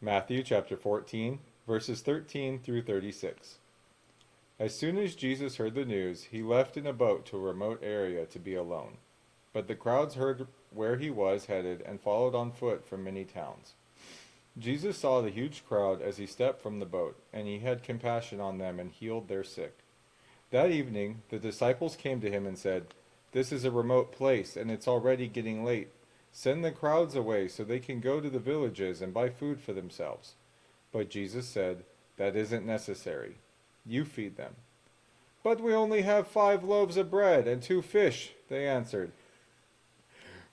Matthew chapter 14, verses 13 through 36. As soon as Jesus heard the news, he left in a boat to a remote area to be alone. But the crowds heard where he was headed and followed on foot from many towns. Jesus saw the huge crowd as he stepped from the boat, and he had compassion on them and healed their sick. That evening, the disciples came to him and said, "This is a remote place, and it's already getting late. Send the crowds away so they can go to the villages and buy food for themselves." But Jesus said, "That isn't necessary. You feed them." "But we only have 5 loaves of bread and 2 fish," they answered.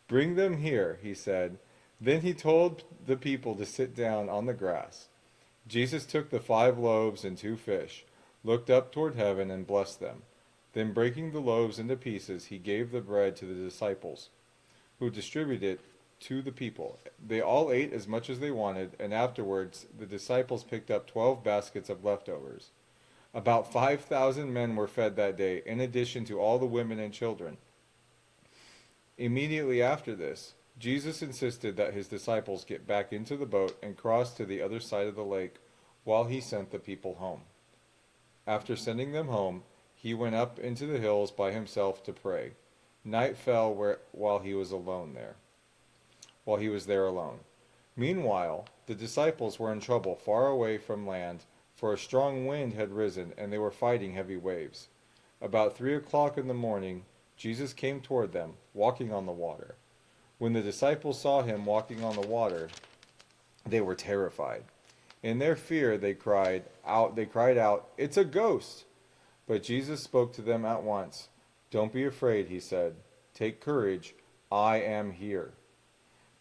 "Bring them here," he said. Then he told the people to sit down on the grass. Jesus took the 5 loaves and 2 fish, looked up toward heaven and blessed them. Then breaking the loaves into pieces, he gave the bread to the disciples, who distributed it to the people. They all ate as much as they wanted, and afterwards the disciples picked up 12 baskets of leftovers. About 5,000 men were fed that day, in addition to all the women and children. Immediately after this, Jesus insisted that his disciples get back into the boat and cross to the other side of the lake while he sent the people home. After sending them home, he went up into the hills by himself to pray. Night fell while he was there alone. Meanwhile, the disciples were in trouble far away from land, for a strong wind had risen and they were fighting heavy waves. About 3 o'clock in the morning, Jesus came toward them, walking on the water. When the disciples saw him walking on the water, they were terrified. In their fear, they cried out, "It's a ghost!" But Jesus spoke to them at once. "Don't be afraid," he said. "Take courage. I am here."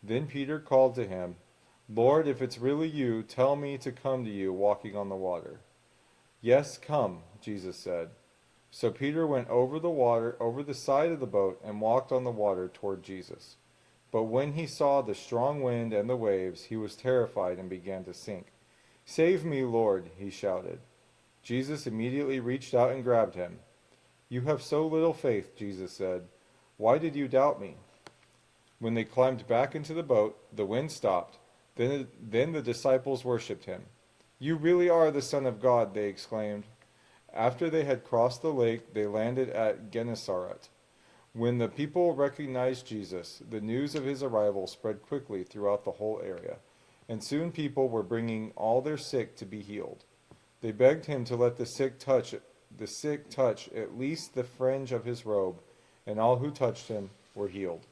Then Peter called to him, "Lord, if it's really you, tell me to come to you walking on the water." "Yes, come," Jesus said. So Peter went over the side of the boat and walked on the water toward Jesus. But when he saw the strong wind and the waves, he was terrified and began to sink. "Save me, Lord," he shouted. Jesus immediately reached out and grabbed him. "You have so little faith," Jesus said. "Why did you doubt me?" When they climbed back into the boat, the wind stopped. Then the disciples worshipped him. "You really are the Son of God," they exclaimed. After they had crossed the lake, they landed at Gennesaret. When the people recognized Jesus, the news of his arrival spread quickly throughout the whole area, and soon people were bringing all their sick to be healed. They begged him to let the sick touch at least the fringe of his robe, and all who touched him were healed.